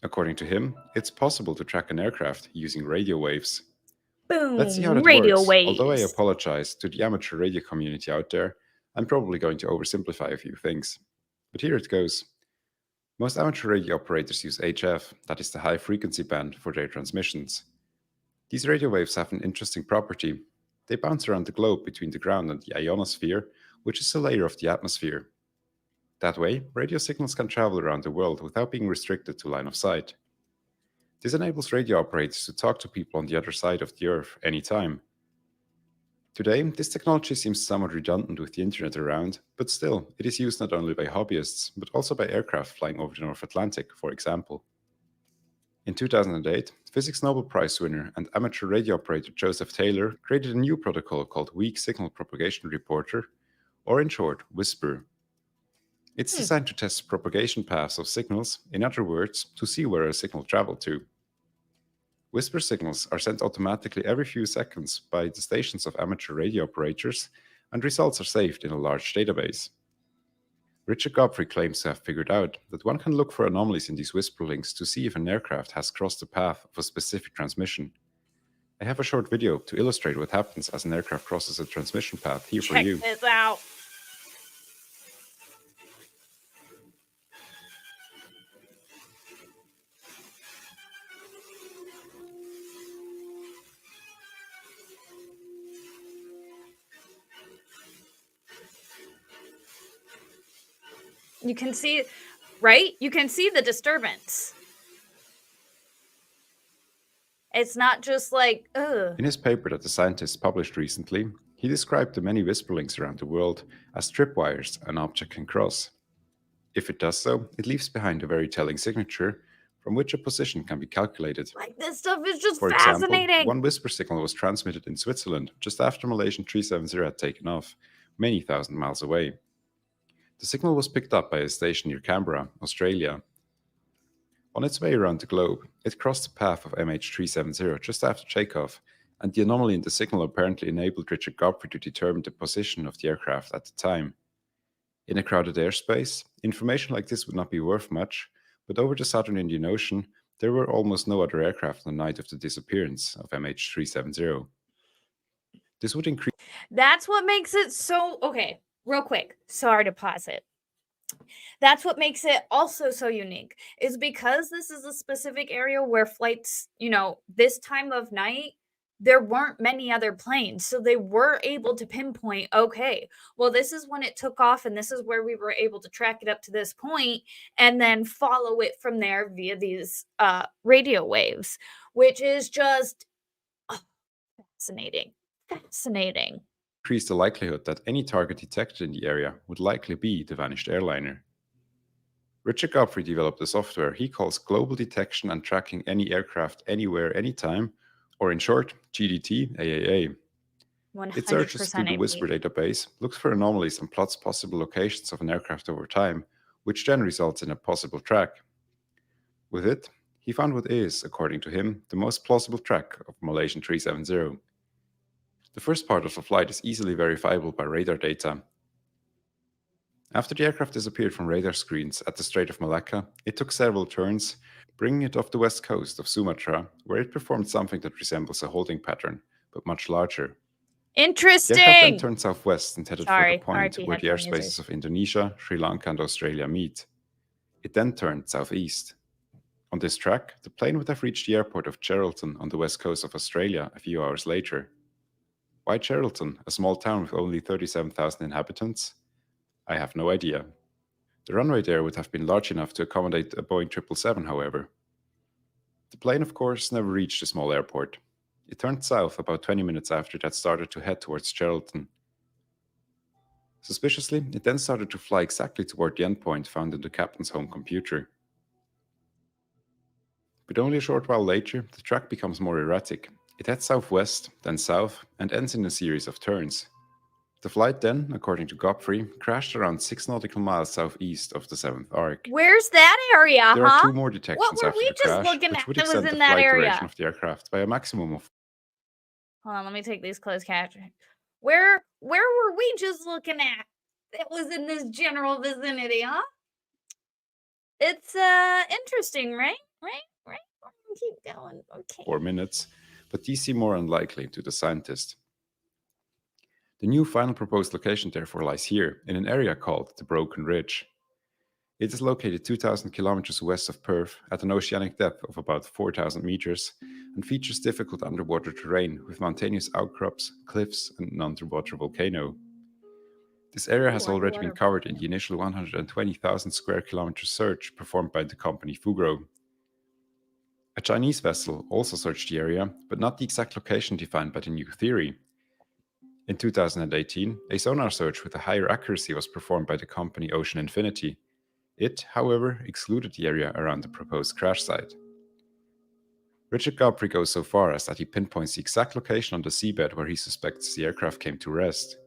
According to him, it's possible to track an aircraft using radio waves. Boom. Let's see how that Radio works. waves. Although I apologize to the amateur radio community out there, I'm probably going to oversimplify a few things. But here it goes. Most amateur radio operators use HF, that is the high frequency band, for their transmissions. These radio waves have an interesting property. They bounce around the globe between the ground and the ionosphere, which is a layer of the atmosphere. That way, radio signals can travel around the world without being restricted to line of sight. This enables radio operators to talk to people on the other side of the Earth anytime. Today, this technology seems somewhat redundant with the internet around, but still, it is used not only by hobbyists, but also by aircraft flying over the North Atlantic, for example. In 2008, Physics Nobel Prize winner and amateur radio operator Joseph Taylor created a new protocol called Weak Signal Propagation Reporter, or in short, WSPR. It's designed to test propagation paths of signals, in other words, to see where a signal traveled to. WSPR signals are sent automatically every few seconds by the stations of amateur radio operators, and results are saved in a large database. Richard Godfrey claims to have figured out that one can look for anomalies in these WSPR links to see if an aircraft has crossed the path of a specific transmission. I have a short video to illustrate what happens as an aircraft crosses a transmission path here for you. Check this out. You can see, right? You can see the disturbance. It's not just like, ugh. In his paper that the scientists published recently, he described the many WSPR links around the world as tripwires an object can cross. If it does so, it leaves behind a very telling signature from which a position can be calculated. Like, this stuff is just For fascinating. example, one WSPR signal was transmitted in Switzerland just after Malaysian 370 had taken off, many thousand miles away. The signal was picked up by a station near Canberra, Australia. On its way around the globe, it crossed the path of MH370 just after takeoff, and the anomaly in the signal apparently enabled Richard Godfrey to determine the position of the aircraft at the time. In a crowded airspace, information like this would not be worth much, but over the southern Indian Ocean, there were almost no other aircraft on the night of the disappearance of MH370. This would increase. That's what makes it so, okay, real quick, sorry to pause it. That's what makes it also so unique, is because this is a specific area where flights, this time of night, there weren't many other planes. So they were able to pinpoint, okay, well, this is when it took off and this is where we were able to track it up to this point and then follow it from there via these radio waves, which is just fascinating. Increase the likelihood that any target detected in the area would likely be the vanished airliner. Richard Godfrey developed a software he calls Global Detection and Tracking Any Aircraft Anywhere Anytime, or in short, GDT AAA. It searches through 100% the AP. Whisper database, looks for anomalies and plots possible locations of an aircraft over time, which then results in a possible track. With it, he found what is, according to him, the most plausible track of Malaysian 370. The first part of the flight is easily verifiable by radar data. After the aircraft disappeared from radar screens at the Strait of Malacca, it took several turns, bringing it off the west coast of Sumatra, where it performed something that resembles a holding pattern, but much larger. The aircraft then Interesting. turned southwest and headed for Sorry, the point RIP where the headphone airspaces users. of Indonesia, Sri Lanka, and Australia meet. It then turned southeast. On this track, the plane would have reached the airport of Geraldton on the west coast of Australia a few hours later. Why Geraldton, a small town with only 37,000 inhabitants? I have no idea. The runway there would have been large enough to accommodate a Boeing 777, however. The plane, of course, never reached the small airport. It turned south about 20 minutes after it had started to head towards Geraldton. Suspiciously, it then started to fly exactly toward the endpoint found in the captain's home computer. But only a short while later, the track becomes more erratic. It heads southwest, then south, and ends in a series of turns. The flight then, according to Godfrey, crashed around 6 nautical miles southeast of the 7th arc. Where's that area, There are huh? 2 more detections were after we the just crash, looking which at would that was extend the in that flight area? duration of the aircraft by a maximum of... Hold on, let me take these closed captions. Where were we just looking at? It was in this general vicinity, huh? It's interesting, right? Keep going. Okay. 4 minutes, but these seem more unlikely to the scientist. The new final proposed location therefore lies here, in an area called the Broken Ridge. It is located 2,000 kilometers west of Perth at an oceanic depth of about 4,000 meters and features difficult underwater terrain with mountainous outcrops, cliffs, and an underwater volcano. This area has already been covered in the initial 120,000 square kilometer search performed by the company Fugro. A Chinese vessel also searched the area, but not the exact location defined by the new theory. In 2018, a sonar search with a higher accuracy was performed by the company Ocean Infinity. It, however, excluded the area around the proposed crash site. Richard Godfrey goes so far as that he pinpoints the exact location on the seabed where he suspects the aircraft came to rest.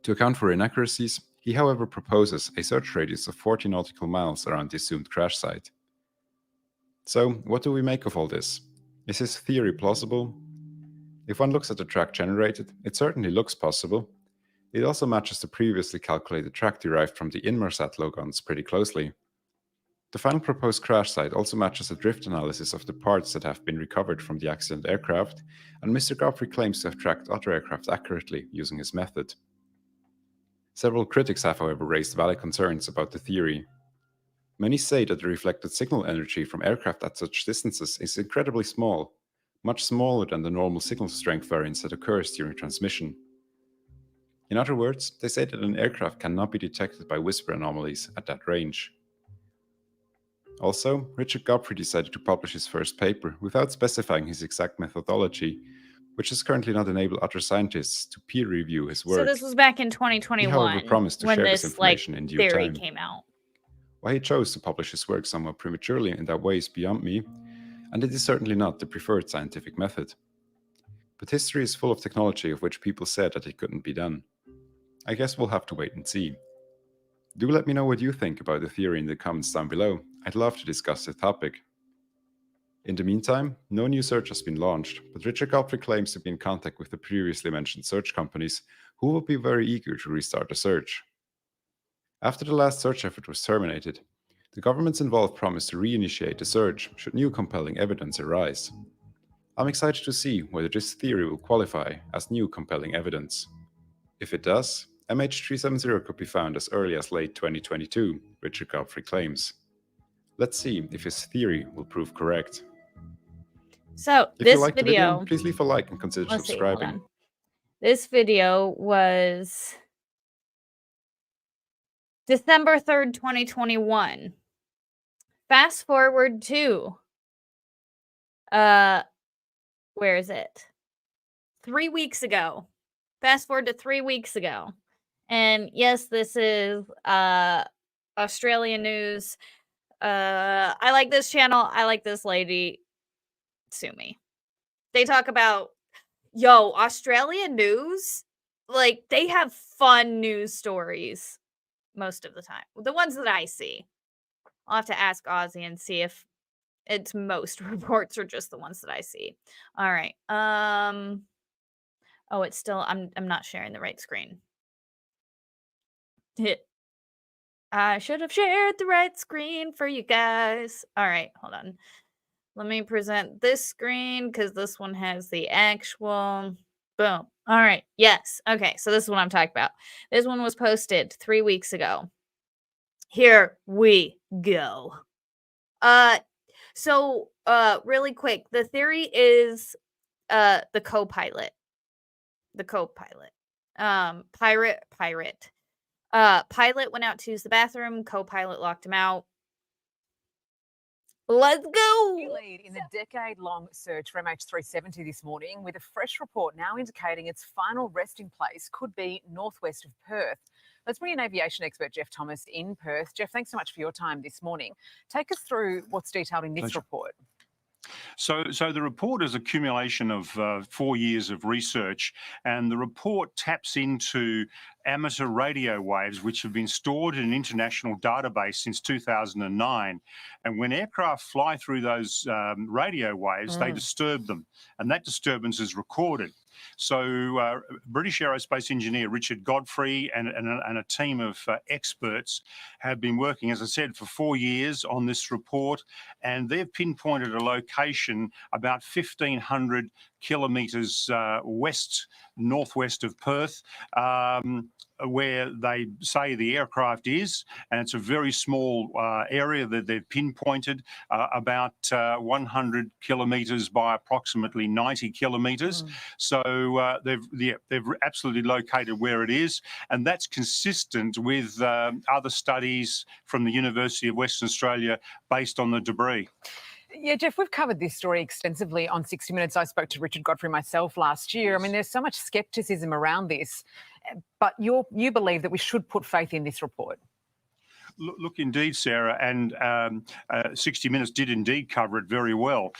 To account for inaccuracies, he however proposes a search radius of 40 nautical miles around the assumed crash site. So, what do we make of all this? Is his theory plausible? If one looks at the track generated, it certainly looks possible. It also matches the previously calculated track derived from the Inmarsat logons pretty closely. The final proposed crash site also matches a drift analysis of the parts that have been recovered from the accident aircraft, and Mr. Godfrey claims to have tracked other aircraft accurately using his method. Several critics have, however, raised valid concerns about the theory. Many say that the reflected signal energy from aircraft at such distances is incredibly small, much smaller than the normal signal strength variance that occurs during transmission. In other words, they say that an aircraft cannot be detected by whisper anomalies at that range. Also, Richard Godfrey decided to publish his first paper without specifying his exact methodology, which does currently not enable other scientists to peer review his work. So this was back in He, 2021, however, promised to when share this this information in due theory time. came out. Why he chose to publish his work somewhat prematurely in that way is beyond me, and it is certainly not the preferred scientific method. But history is full of technology of which people said that it couldn't be done. I guess we'll have to wait and see. Do let me know what you think about the theory in the comments down below. I'd love to discuss the topic. In the meantime, no new search has been launched, but Richard Godfrey claims to be in contact with the previously mentioned search companies who will be very eager to restart the search. After the last search effort was terminated, the governments involved promised to reinitiate the search should new compelling evidence arise. I'm excited to see whether this theory will qualify as new compelling evidence. If it does, MH370 could be found as early as late 2022, Richard Godfrey claims. Let's see if his theory will prove correct. So If you this liked the video, video, please leave a like and consider let's see, hold subscribing. on. This video was December 3rd, 2021. Fast forward to where is it? 3 weeks ago. Fast forward to 3 weeks ago. And yes, this is Australian news. I like this channel. I like this lady. Sue me. They talk about, yo, Australia news, like, they have fun news stories most of the time. The ones that I see. I'll have to ask Ozzy and see if it's most reports or just the ones that I see. All right. Oh, it's still I'm not sharing the right screen. I should have shared the right screen for you guys. All right, hold on. Let me present this screen because this one has the actual. Boom. All right. Yes. Okay. So this is what I'm talking about. This one was posted 3 weeks ago. Here we go. So really quick, the theory is the co-pilot. The co-pilot. Pirate. Pilot went out to use the bathroom, co-pilot locked him out. Let's go. Lead in the decade-long search for MH370 this morning, with a fresh report now indicating its final resting place could be northwest of Perth. Let's bring in aviation expert Jeff Thomas in Perth. Jeff, thanks so much for your time this morning. Take us through what's detailed in this report. So the report is accumulation of 4 years of research, and the report taps into amateur radio waves which have been stored in an international database since 2009. And when aircraft fly through those radio waves, they disturb them, and that disturbance is recorded. So British aerospace engineer Richard Godfrey and a team of experts have been working, as I said, for 4 years on this report, and they've pinpointed a location about 1,500 kilometres northwest of Perth, where they say the aircraft is, and it's a very small area that they've pinpointed, about 100 kilometres by approximately 90 kilometres. So they've absolutely located where it is, and that's consistent with other studies from the University of Western Australia based on the debris. Yeah, Jeff, we've covered this story extensively on 60 Minutes. I spoke to Richard Godfrey myself last year. I mean, there's so much scepticism around this, but you believe that we should put faith in this report. Look, indeed, Sarah, and 60 Minutes did indeed cover it very well.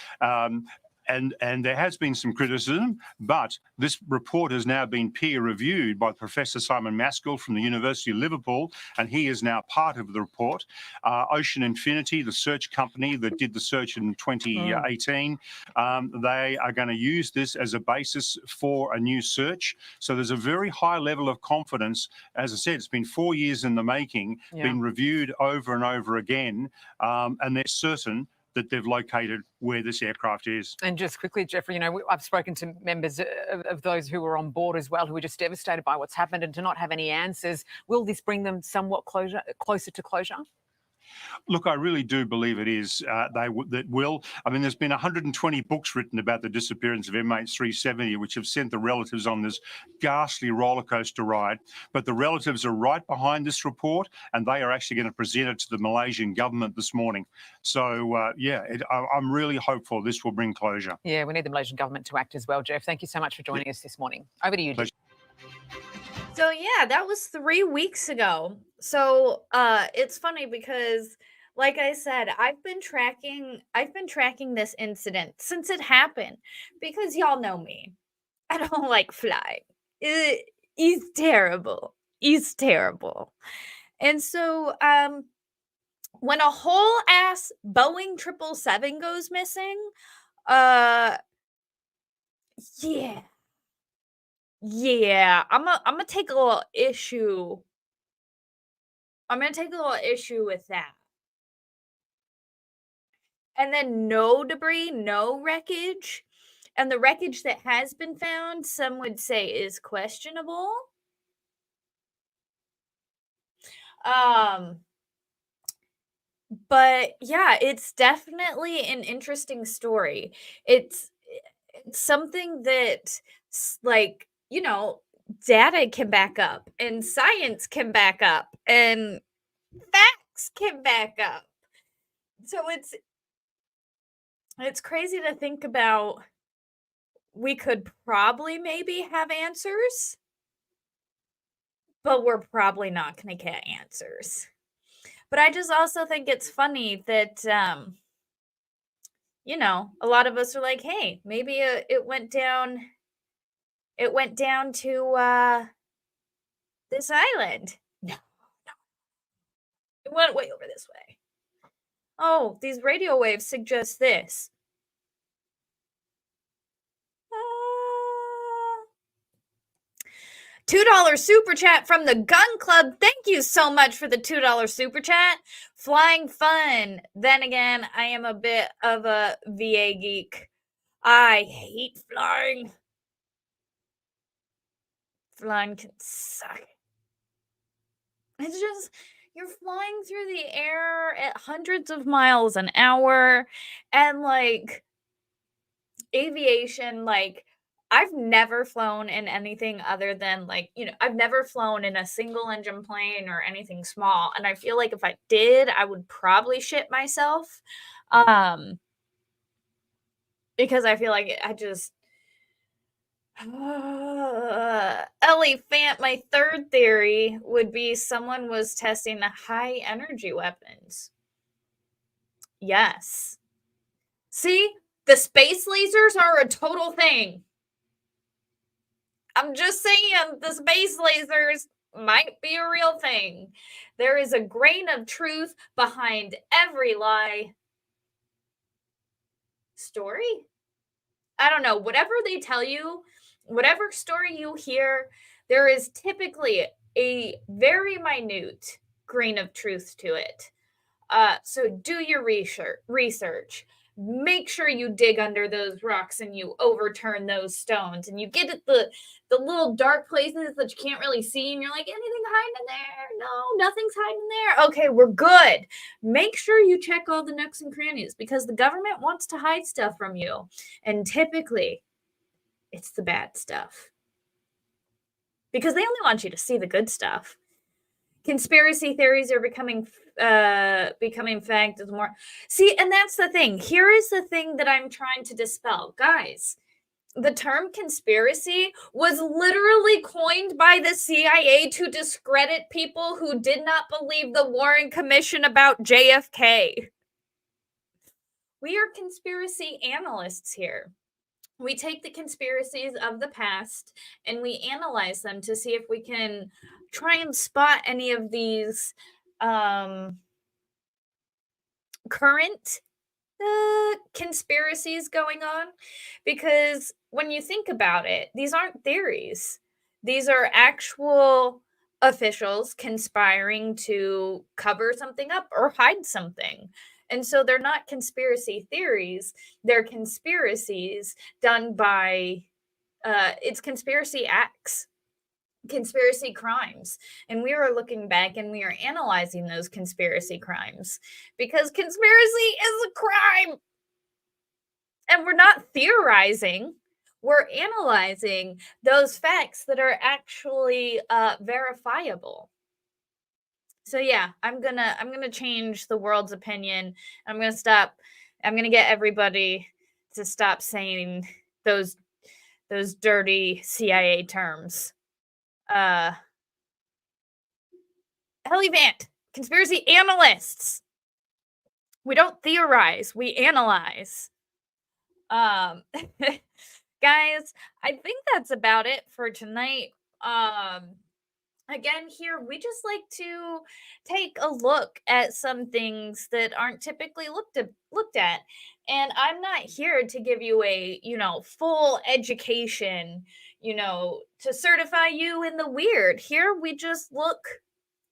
And there has been some criticism, but this report has now been peer-reviewed by Professor Simon Maskell from the University of Liverpool, and he is now part of the report. Ocean Infinity, the search company that did the search in 2018, they are going to use this as a basis for a new search. So there's a very high level of confidence. As I said, it's been 4 years in the making, been reviewed over and over again, and they're certain that they've located where this aircraft is. And just quickly, Jeffrey, I've spoken to members of those who were on board as well, who were just devastated by what's happened and to not have any answers. Will this bring them somewhat closer to closure? Look, I really do believe it is. That will. I mean, there's been 120 books written about the disappearance of MH370, which have sent the relatives on this ghastly rollercoaster ride. But the relatives are right behind this report, and they are actually going to present it to the Malaysian government this morning. So, I'm really hopeful this will bring closure. Yeah, we need the Malaysian government to act as well, Jeff. Thank you so much for joining us this morning. Over to you, Jeff. So yeah, that was 3 weeks ago. So it's funny because, like I said, I've been tracking this incident since it happened, because y'all know me. I don't like flying. He's terrible. He's terrible. And so when a whole ass Boeing 777 goes missing, yeah, I'm gonna take a little issue. I'm gonna take a little issue with that. And then no debris, no wreckage. And the wreckage that has been found, some would say is questionable. But yeah, it's definitely an interesting story. It's something that, like, data can back up, and science can back up, and facts can back up. So it's crazy to think about. We could probably maybe have answers, but we're probably not going to get answers. But I just also think it's funny that you know, a lot of us are like, hey, maybe it went down to this island. No, it went way over this way. Oh, these radio waves suggest this. $2 super chat from the Gun Club. Thank you so much for the $2 super chat. Flying fun. Then again, I am a bit of a VA geek. I hate flying. Flying can suck. It's just, you're flying through the air at hundreds of miles an hour, and like aviation, like I've never flown in anything other than like, you know, I've never flown in a single engine plane or anything small. And I feel like if I did, I would probably shit myself. Because I feel like I just Ellie Fant, my third theory would be someone was testing high energy weapons. Yes. See, the space lasers are a total thing. I'm just saying the space lasers might be a real thing. There is a grain of truth behind every lie. Story? I don't know. Whatever they tell you, whatever story you hear, there is typically a very minute grain of truth to it. So do your research. Make sure you dig under those rocks and you overturn those stones and you get at the little dark places that you can't really see and you're like, anything hiding in there? No, nothing's hiding there. Okay, we're good. Make sure you check all the nooks and crannies because the government wants to hide stuff from you. And typically, it's the bad stuff. Because they only want you to see the good stuff. Conspiracy theories are becoming fact is more. See, and that's the thing. Here is the thing that I'm trying to dispel. Guys, the term conspiracy was literally coined by the CIA to discredit people who did not believe the Warren Commission about JFK. We are conspiracy analysts here. We take the conspiracies of the past and we analyze them to see if we can try and spot any of these current conspiracies going on. Because when you think about it, these aren't theories. These are actual officials conspiring to cover something up or hide something. And so they're not conspiracy theories. They're conspiracies done by, it's conspiracy acts, conspiracy crimes. And we are looking back and we are analyzing those conspiracy crimes because conspiracy is a crime. And we're not theorizing. We're analyzing those facts that are actually verifiable. So yeah, I'm gonna change the world's opinion. I'm gonna get everybody to stop saying those dirty CIA terms. Helly Vant, conspiracy analysts. We don't theorize, we analyze. Guys, I think that's about it for tonight. Again, here we just like to take a look at some things that aren't typically looked at. And I'm not here to give you a, full education, to certify you in the weird. Here we just look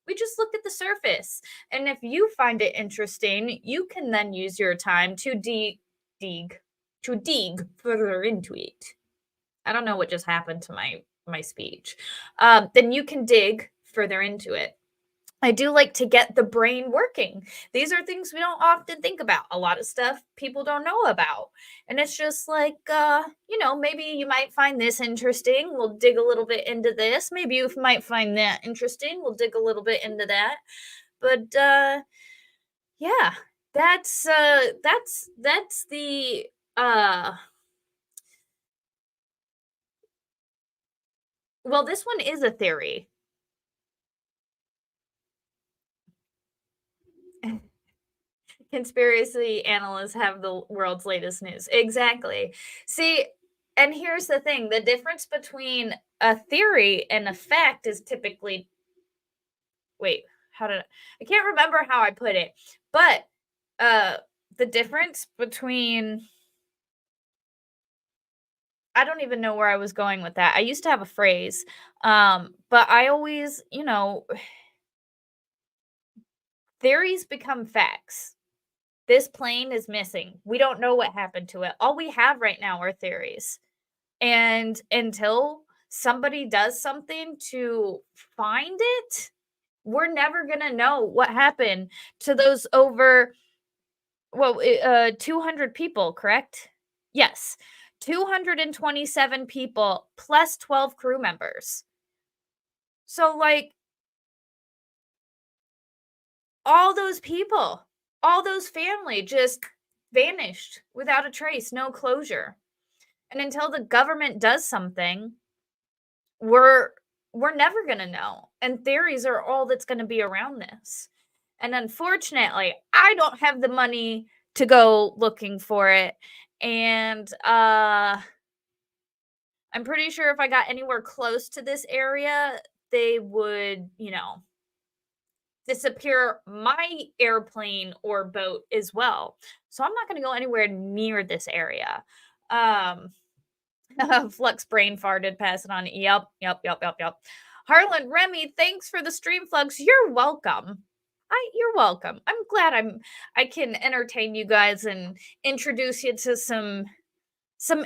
at the surface. And if you find it interesting, you can then use your time to dig further into it. I don't know what just happened to my speech. Then you can dig further into it. I do like to get the brain working. These are things we don't often think about. A lot of stuff people don't know about. And it's just like, maybe you might find this interesting. We'll dig a little bit into this. Maybe you might find that interesting. We'll dig a little bit into that. But yeah, that's the well, this one is a theory. Conspiracy analysts have the world's latest news. Exactly. See, and here's the thing, the difference between a theory and a fact is typically I can't remember how I put it, but the difference between I don't even know where I was going with that. I used to have a phrase, but I always, theories become facts. This plane is missing. We don't know what happened to it. All we have right now are theories. And until somebody does something to find it, we're never going to know what happened to those over 200 people, correct? Yes. 227 people plus 12 crew members. So like all those people, all those family just vanished without a trace, no closure. And until the government does something, we're never going to know. And theories are all that's going to be around this. And unfortunately, I don't have the money to go looking for it. And I'm pretty sure if I got anywhere close to this area, they would, disappear my airplane or boat as well. So I'm not going to go anywhere near this area. Flux brain farted, pass it on. Yep. Harlan, Remy, thanks for the stream, Flux. You're welcome. You're welcome. I'm glad I can entertain you guys and introduce you to some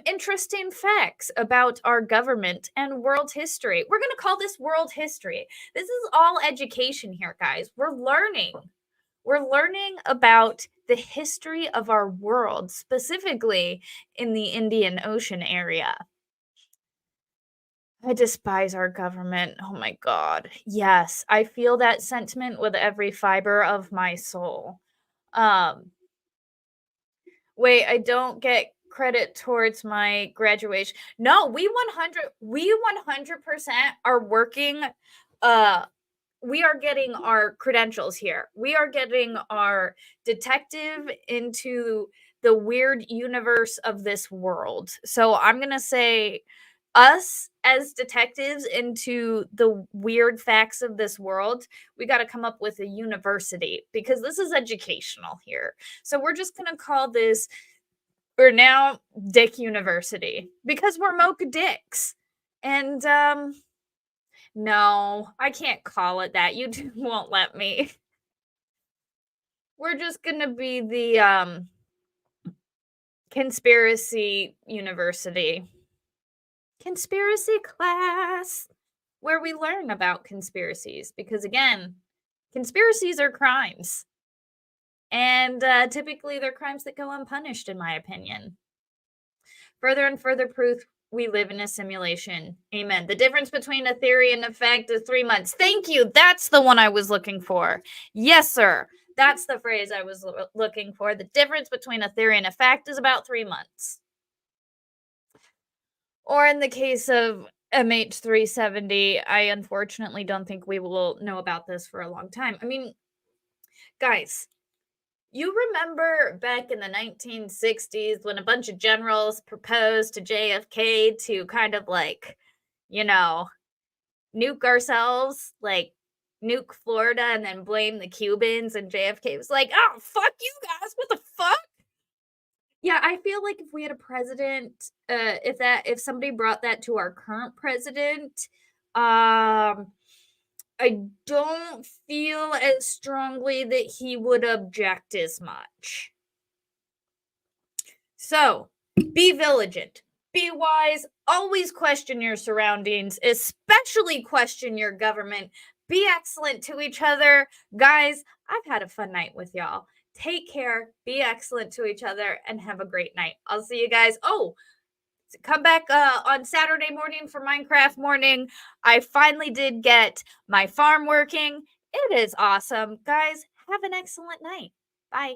interesting facts about our government and world history. We're going to call this world history. This is all education here, guys. We're learning about the history of our world, specifically in the Indian Ocean area. I despise our government. Oh my God. Yes, I feel that sentiment with every fiber of my soul. Wait, I don't get credit towards my graduation. No, we 100% are working. We are getting our credentials here. We are getting our detective into the weird universe of this world. So I'm going to say us as detectives into the weird facts of this world, we got to come up with a university because this is educational here. So we're just going to call this, we're now Dick University because we're Mocha Dicks. And no, I can't call it that. You won't let me. We're just going to be the conspiracy university. Conspiracy class where we learn about conspiracies because again, conspiracies are crimes. And typically they're crimes that go unpunished in my opinion. Further and further proof we live in a simulation. Amen. The difference between a theory and a fact is 3 months. Thank you. That's the one I was looking for. Yes, sir. That's the phrase I was looking for. The difference between a theory and a fact is about 3 months. Or in the case of MH370, I unfortunately don't think we will know about this for a long time. I mean, guys, you remember back in the 1960s when a bunch of generals proposed to JFK to kind of like, nuke ourselves, like nuke Florida and then blame the Cubans, and JFK was like, oh, fuck you guys, what the fuck? Yeah, I feel like if we had a president, if somebody brought that to our current president, I don't feel as strongly that he would object as much. So, be vigilant, be wise, always question your surroundings, especially question your government. Be excellent to each other. Guys, I've had a fun night with y'all. Take care, be excellent to each other, and have a great night. I'll see you guys. Oh, come back on Saturday morning for Minecraft morning. I finally did get my farm working. It is awesome. Guys, have an excellent night. Bye.